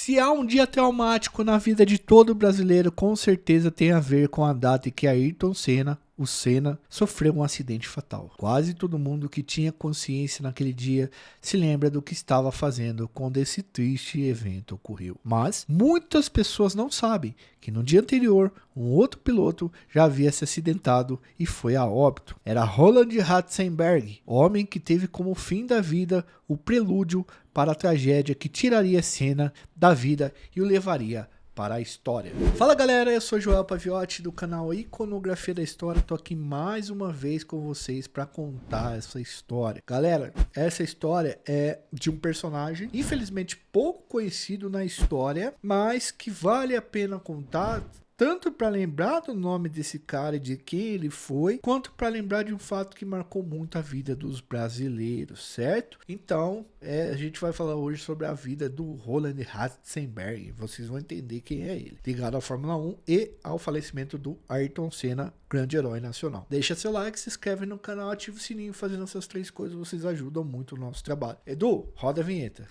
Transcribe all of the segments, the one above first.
Se há um dia traumático na vida de todo brasileiro, com certeza tem a ver com a data em que Ayrton Senna, o Senna, sofreu um acidente fatal. Quase todo mundo que tinha consciência naquele dia se lembra do que estava fazendo quando esse triste evento ocorreu. Mas muitas pessoas não sabem que no dia anterior, um outro piloto já havia se acidentado e foi a óbito. Era Roland Ratzenberger, homem que teve como fim da vida o prelúdio para a tragédia que tiraria Senna da vida e o levaria para a história. Fala galera, eu sou Joel Paviotti do canal Iconografia da História. Tô aqui mais uma vez com vocês para contar essa história. Galera, essa história é de um personagem infelizmente pouco conhecido na história, mas que vale a pena contar, tanto para lembrar do nome desse cara e de quem ele foi, quanto para lembrar de um fato que marcou muito a vida dos brasileiros, certo? Então, a gente vai falar hoje sobre a vida do Roland Ratzenberger. Vocês vão entender quem é ele, ligado à Fórmula 1 e ao falecimento do Ayrton Senna, grande herói nacional. Deixa seu like, se inscreve no canal, ativa o sininho. Fazendo essas três coisas, vocês ajudam muito o nosso trabalho. Edu, roda a vinheta.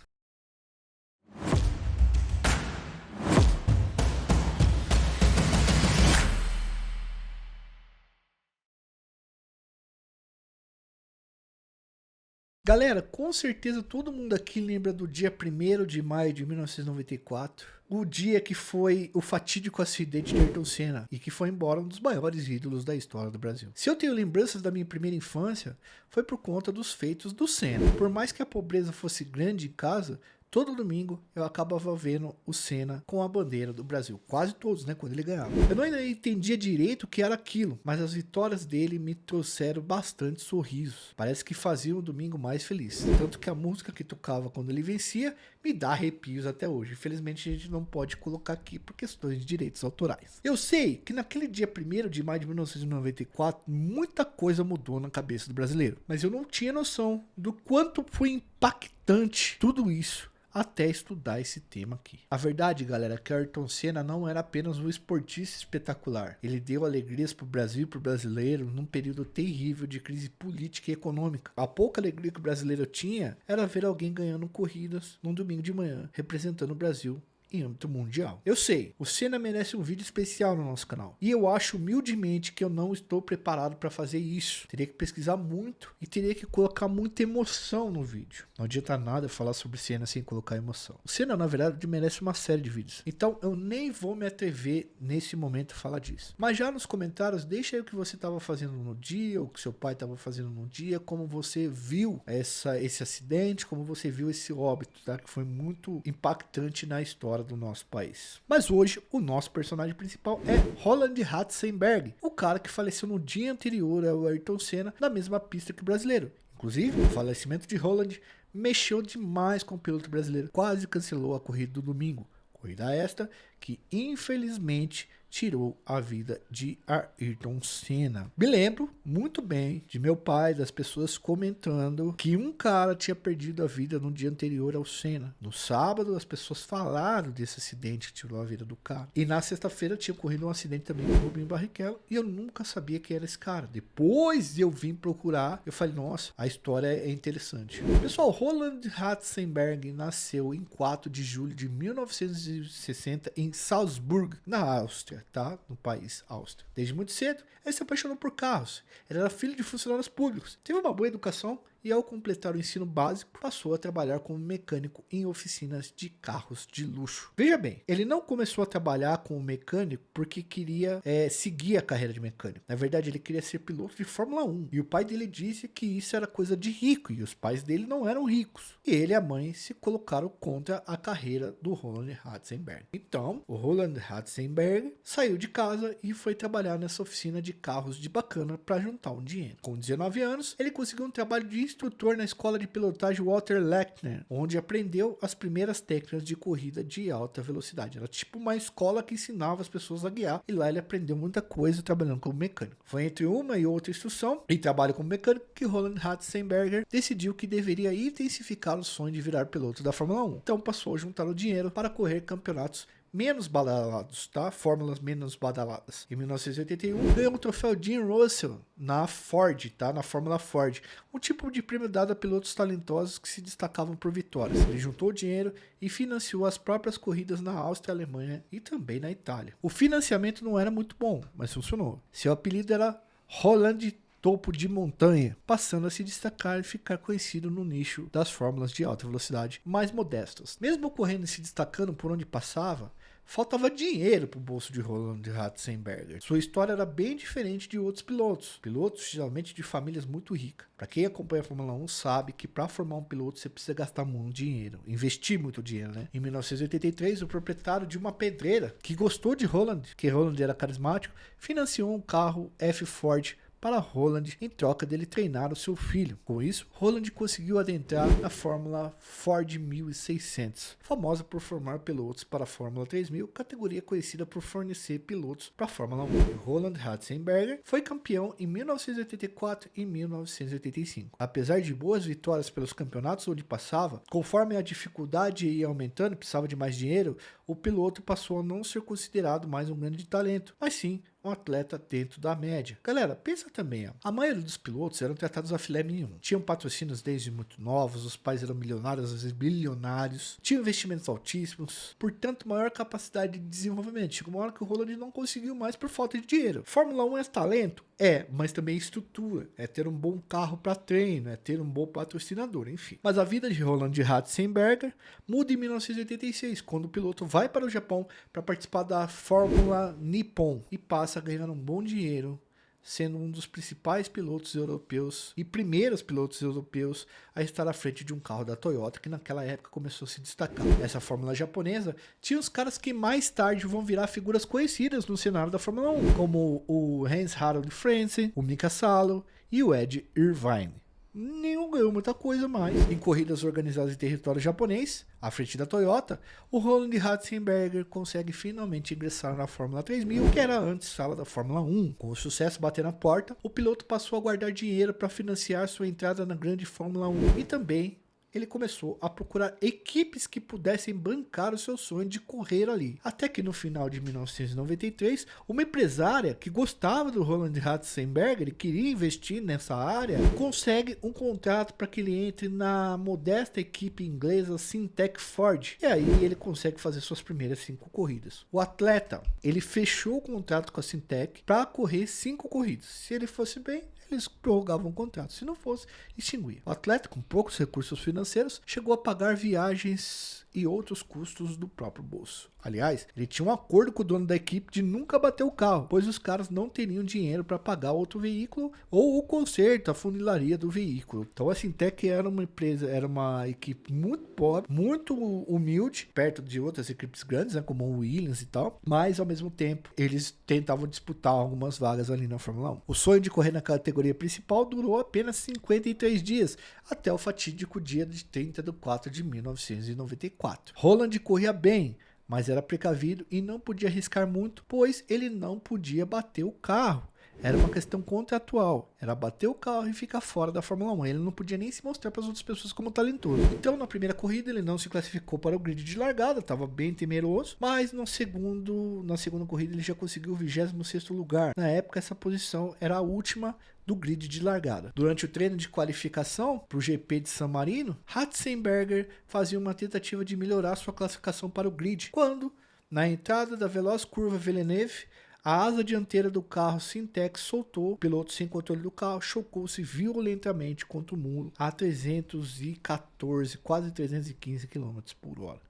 Galera, com certeza todo mundo aqui lembra do dia 1º de maio de 1994, o dia que foi o fatídico acidente de Ayrton Senna e que foi embora um dos maiores ídolos da história do Brasil. Se eu tenho lembranças da minha primeira infância, foi por conta dos feitos do Senna. Por mais que a pobreza fosse grande em casa, todo domingo eu acabava vendo o Senna com a bandeira do Brasil. Quase todos, né? Quando ele ganhava. Eu não ainda entendia direito o que era aquilo, mas as vitórias dele me trouxeram bastante sorrisos. Parece que faziam o domingo mais feliz. Tanto que a música que tocava quando ele vencia me dá arrepios até hoje. Infelizmente a gente não pode colocar aqui por questões de direitos autorais. Eu sei que naquele dia 1º de maio de 1994, muita coisa mudou na cabeça do brasileiro. Mas eu não tinha noção do quanto foi impactante tudo isso até estudar esse tema aqui. A verdade, galera, é que Ayrton Senna não era apenas um esportista espetacular. Ele deu alegrias para o Brasil e para o brasileiro num período terrível de crise política e econômica. A pouca alegria que o brasileiro tinha era ver alguém ganhando corridas num domingo de manhã, representando o Brasil em âmbito mundial. Eu sei, o Senna merece um vídeo especial no nosso canal. E eu acho humildemente que eu não estou preparado para fazer isso. Teria que pesquisar muito e teria que colocar muita emoção no vídeo. Não adianta nada falar sobre Senna sem colocar emoção. O Senna, na verdade, merece uma série de vídeos. Então eu nem vou me atrever nesse momento a falar disso. Mas já nos comentários, deixa aí o que você estava fazendo no dia, o que seu pai estava fazendo no dia, como você viu esse acidente, como você viu esse óbito, tá? Que foi muito impactante na história do nosso país. Mas hoje o nosso personagem principal é Roland Ratzenberger, o cara que faleceu no dia anterior ao Ayrton Senna na mesma pista que o brasileiro. Inclusive, o falecimento de Roland mexeu demais com o piloto brasileiro, quase cancelou a corrida do domingo. Corrida esta que infelizmente tirou a vida de Ayrton Senna. Me lembro muito bem de meu pai, das pessoas comentando que um cara tinha perdido a vida no dia anterior ao Senna. No sábado as pessoas falaram desse acidente que tirou a vida do cara. E na sexta-feira tinha ocorrido um acidente também com o Rubinho Barrichello e eu nunca sabia quem era esse cara. Depois eu vim procurar, eu falei, nossa, a história é interessante. Pessoal, Roland Ratzenberger nasceu em 4 de julho de 1960 em Salzburg, na Áustria. Tá? No país Áustria. Desde muito cedo, ele se apaixonou por carros. Ele era filho de funcionários públicos. Teve uma boa educação e ao completar o ensino básico, passou a trabalhar como mecânico em oficinas de carros de luxo. Veja bem, ele não começou a trabalhar como mecânico porque queria seguir a carreira de mecânico. Na verdade, ele queria ser piloto de Fórmula 1. E o pai dele disse que isso era coisa de rico e os pais dele não eram ricos. E ele e a mãe se colocaram contra a carreira do Roland Ratzenberger. Então, o Roland Ratzenberger saiu de casa e foi trabalhar nessa oficina de carros de bacana para juntar um dinheiro. Com 19 anos, ele conseguiu um trabalho de instrutor na escola de pilotagem Walter Lechner, onde aprendeu as primeiras técnicas de corrida de alta velocidade. Era tipo uma escola que ensinava as pessoas a guiar e lá ele aprendeu muita coisa trabalhando como mecânico. Foi entre uma e outra instrução e trabalho como mecânico que Roland Ratzenberger decidiu que deveria intensificar o sonho de virar piloto da Fórmula 1. Então passou a juntar o dinheiro para correr campeonatos menos badalados, tá? Fórmulas menos badaladas. Em 1981, ganhou o troféu Jim Russell na Ford, tá? Na Fórmula Ford. Um tipo de prêmio dado a pilotos talentosos que se destacavam por vitórias. Ele juntou dinheiro e financiou as próprias corridas na Áustria, Alemanha e também na Itália. O financiamento não era muito bom, mas funcionou. Seu apelido era Roland Topo de Montanha, passando a se destacar e ficar conhecido no nicho das fórmulas de alta velocidade mais modestas. Mesmo correndo e se destacando por onde passava, faltava dinheiro para o bolso de Roland Ratzenberger. Sua história era bem diferente de outros pilotos geralmente de famílias muito ricas. Para quem acompanha a Fórmula 1 sabe que para formar um piloto você precisa gastar muito dinheiro, investir muito dinheiro, né? Em 1983, o proprietário de uma pedreira que gostou de Roland, que Roland era carismático, financiou um carro F Ford para Roland em troca dele treinar o seu filho. Com isso, Roland conseguiu adentrar na Fórmula Ford 1600, famosa por formar pilotos para a Fórmula 3000, categoria conhecida por fornecer pilotos para a Fórmula 1. Roland Ratzenberger foi campeão em 1984 e 1985. Apesar de boas vitórias pelos campeonatos onde passava, conforme a dificuldade ia aumentando e precisava de mais dinheiro, o piloto passou a não ser considerado mais um grande talento, mas sim um atleta dentro da média. Galera, pensa também, ó, a maioria dos pilotos eram tratados a filé mínimo. Tinham patrocínios desde muito novos, os pais eram milionários, às vezes bilionários, tinham investimentos altíssimos, portanto maior capacidade de desenvolvimento. Chegou uma hora que o Roland não conseguiu mais por falta de dinheiro. Fórmula 1 é talento? É, mas também é estrutura, é ter um bom carro para treino, é ter um bom patrocinador, enfim. Mas a vida de Roland Ratzenberger muda em 1986, quando o piloto vai para o Japão para participar da Fórmula Nippon e passa a ganhar um bom dinheiro, sendo um dos principais pilotos europeus e primeiros pilotos europeus a estar à frente de um carro da Toyota, que naquela época começou a se destacar. Essa Fórmula japonesa tinha os caras que mais tarde vão virar figuras conhecidas no cenário da Fórmula 1, como o Hans-Harald Frentzen, o Mika Salo e o Ed Irvine. Nenhum ganhou muita coisa mais. Em corridas organizadas em território japonês, à frente da Toyota, o Roland Ratzenberger consegue finalmente ingressar na Fórmula 3000, que era antes sala da Fórmula 1. Com o sucesso bater na porta, o piloto passou a guardar dinheiro para financiar sua entrada na grande Fórmula 1 e também ele começou a procurar equipes que pudessem bancar o seu sonho de correr ali. Até que no final de 1993, uma empresária que gostava do Roland Ratzenberger e queria investir nessa área, consegue um contrato para que ele entre na modesta equipe inglesa Syntec Ford. E aí ele consegue fazer suas primeiras 5 corridas. O atleta, ele fechou o contrato com a Syntec para correr 5 corridas. Se ele fosse bem, eles prorrogavam o contrato. Se não fosse, extinguia. O atleta, com poucos recursos financeiros, chegou a pagar viagens e outros custos do próprio bolso. Aliás, ele tinha um acordo com o dono da equipe de nunca bater o carro, pois os caras não teriam dinheiro para pagar outro veículo ou o conserto, a funilaria do veículo. Então a Syntec era uma empresa, era uma equipe muito pobre, muito humilde, perto de outras equipes grandes, né, como o Williams e tal, mas ao mesmo tempo eles tentavam disputar algumas vagas ali na Fórmula 1. O sonho de correr na categoria principal durou apenas 53 dias, até o fatídico dia de 30 de 4 de 1994. Roland corria bem, mas era precavido e não podia arriscar muito, pois ele não podia bater o carro. Era uma questão contratual, era bater o carro e ficar fora da Fórmula 1. Ele não podia nem se mostrar para as outras pessoas como talentoso. Então, na primeira corrida, ele não se classificou para o grid de largada, estava bem temeroso, mas na segunda corrida ele já conseguiu o 26º lugar. Na época, essa posição era a última do grid de largada. Durante o treino de qualificação para o GP de San Marino, Ratzenberger fazia uma tentativa de melhorar sua classificação para o grid, quando, na entrada da veloz curva Villeneuve, a asa dianteira do carro Syntec soltou, o piloto sem controle do carro chocou-se violentamente contra o muro a 314, quase 315 km por hora.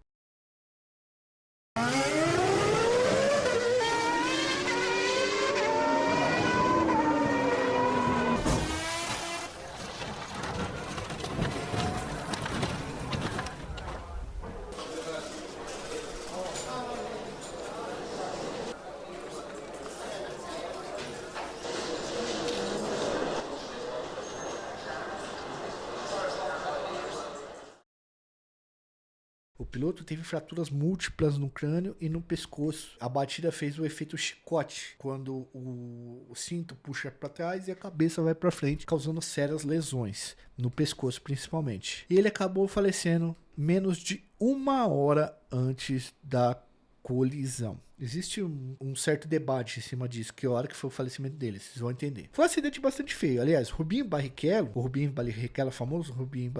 O piloto teve fraturas múltiplas no crânio e no pescoço. A batida fez o efeito chicote, quando o cinto puxa para trás e a cabeça vai para frente, causando sérias lesões, no pescoço principalmente. E ele acabou falecendo menos de 1 hora antes da colisão. Existe um certo debate em cima disso, que a hora que foi o falecimento dele, vocês vão entender. Foi um acidente bastante feio. Aliás, Rubinho Barrichello, o Rubinho Barrichello, famoso Rubinho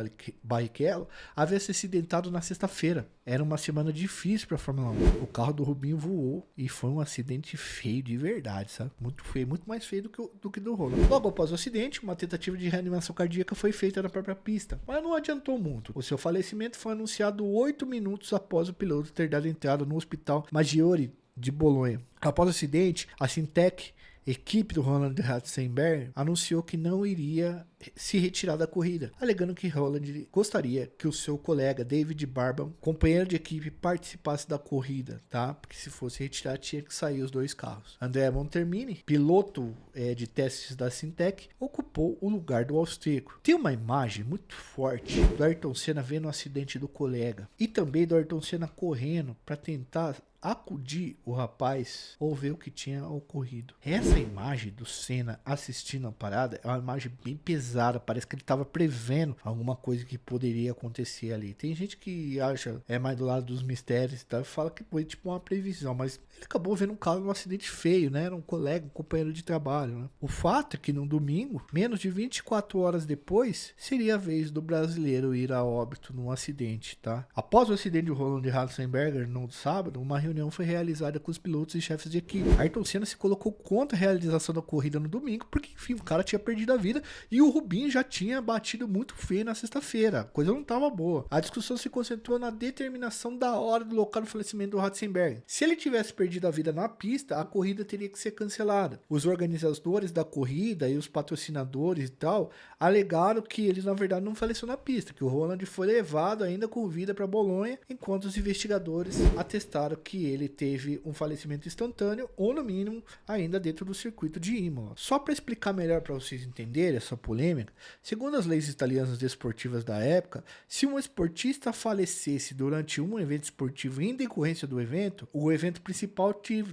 Barrichello, havia se acidentado na sexta-feira. Era uma semana difícil para a Fórmula 1. O carro do Rubinho voou e foi um acidente feio de verdade, sabe? Muito feio, muito mais feio do que do Roland. Logo após o acidente, uma tentativa de reanimação cardíaca foi feita na própria pista, mas não adiantou muito. O seu falecimento foi anunciado 8 minutos após o piloto ter dado entrada no hospital Maggiore de Bolonha. Após o acidente, a Sintec, equipe do Roland Ratzenberger, anunciou que não iria se retirar da corrida, alegando que Roland gostaria que o seu colega David Barban, companheiro de equipe, participasse da corrida, tá? Porque se fosse retirar, tinha que sair os dois carros. Andrea Montermini, piloto de testes da Sintec, ocupou o lugar do austríaco. Tem uma imagem muito forte do Ayrton Senna vendo o acidente do colega e também do Ayrton Senna correndo para tentar acudir o rapaz ou ver o que tinha ocorrido. Essa imagem do Senna assistindo a parada é uma imagem bem pesada, parece que ele estava prevendo alguma coisa que poderia acontecer ali. Tem gente que acha, mais do lado dos mistérios e tal, e fala que foi tipo uma previsão, mas ele acabou vendo um carro num acidente feio, né? Era um colega, um companheiro de trabalho, né? O fato é que no domingo, menos de 24 horas depois, seria a vez do brasileiro ir a óbito num acidente, tá? Após o acidente de Roland Ratzenberger no sábado, uma reunião foi realizada com os pilotos e chefes de equipe. Ayrton Senna se colocou contra a realização da corrida no domingo, porque enfim, o cara tinha perdido a vida e o Rubinho já tinha batido muito feio na sexta-feira. A coisa não estava boa. A discussão se concentrou na determinação da hora do local do falecimento do Ratzenberger. Se ele tivesse perdido a vida na pista, a corrida teria que ser cancelada. Os organizadores da corrida e os patrocinadores e tal alegaram que ele na verdade não faleceu na pista, que o Roland foi levado ainda com vida para Bolonha, enquanto os investigadores atestaram que ele teve um falecimento instantâneo ou no mínimo ainda dentro do circuito de Imola. Só para explicar melhor para vocês entenderem essa polêmica, segundo as leis italianas desportivas da época, se um esportista falecesse durante um evento esportivo em decorrência do evento, o evento principal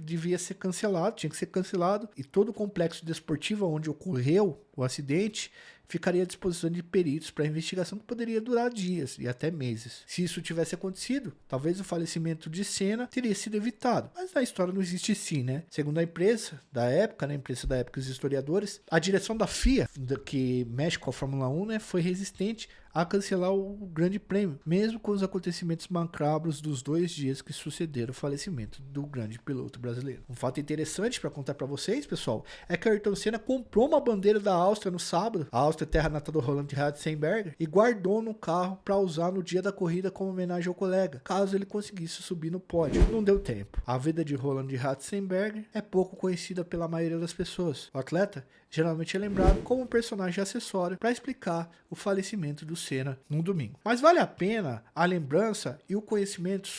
devia ser cancelado, tinha que ser cancelado, e todo o complexo desportivo onde ocorreu o acidente ficaria à disposição de peritos para investigação que poderia durar dias e até meses. Se isso tivesse acontecido, talvez o falecimento de Senna teria sido evitado. Mas na história não existe assim, né? Segundo a imprensa da época, e os historiadores, a direção da FIA, que mexe com a Fórmula 1, né, foi resistente a cancelar o Grande Prêmio, mesmo com os acontecimentos macabros dos 2 dias que sucederam o falecimento do grande piloto brasileiro. Um fato interessante para contar para vocês, pessoal, é que Ayrton Senna comprou uma bandeira da Áustria no sábado, a Áustria terra natal do Roland Ratzenberger, e guardou no carro para usar no dia da corrida como homenagem ao colega, caso ele conseguisse subir no pódio. Não deu tempo. A vida de Roland Ratzenberger é pouco conhecida pela maioria das pessoas. O atleta geralmente é lembrado como um personagem acessório para explicar o falecimento do Senna num domingo. Mas vale a pena a lembrança e o conhecimento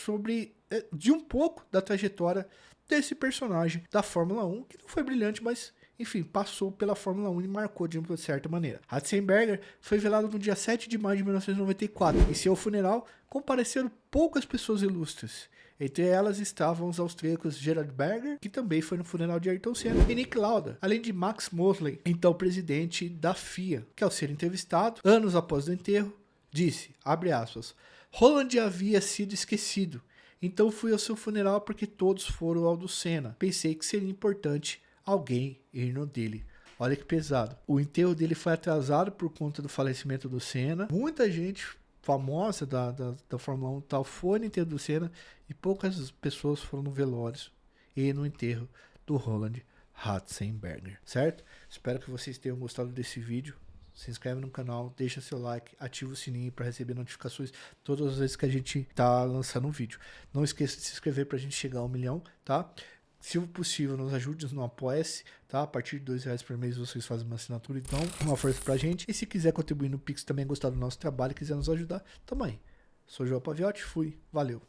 de um pouco da trajetória desse personagem da Fórmula 1, que não foi brilhante, mas enfim, passou pela Fórmula 1 e marcou de uma certa maneira. Ratzenberger foi velado no dia 7 de maio de 1994. Em seu funeral, compareceram poucas pessoas ilustres. Entre elas estavam os austríacos Gerhard Berger, que também foi no funeral de Ayrton Senna, e Nick Lauda, além de Max Mosley, então presidente da FIA, que ao ser entrevistado, anos após o enterro, disse, abre aspas, Roland havia sido esquecido, então fui ao seu funeral porque todos foram ao do Senna. Pensei que seria importante alguém ir no dele. Olha que pesado. O enterro dele foi atrasado por conta do falecimento do Senna. Muita gente famosa da Fórmula 1 tal foi no enterro do Senna e poucas pessoas foram no velório e no enterro do Roland Ratzenberger, certo? Espero que vocês tenham gostado desse vídeo. Se inscreve no canal, deixa seu like, ativa o sininho para receber notificações todas as vezes que a gente tá lançando um vídeo. Não esqueça de se inscrever para a gente chegar a 1 milhão, tá? Se possível, nos ajude no Apoia-se, tá? A partir de R$2 por mês vocês fazem uma assinatura, então uma força pra gente. E se quiser contribuir no Pix também, gostar do nosso trabalho e quiser nos ajudar, tamo aí. Sou João Paviotti, fui, valeu.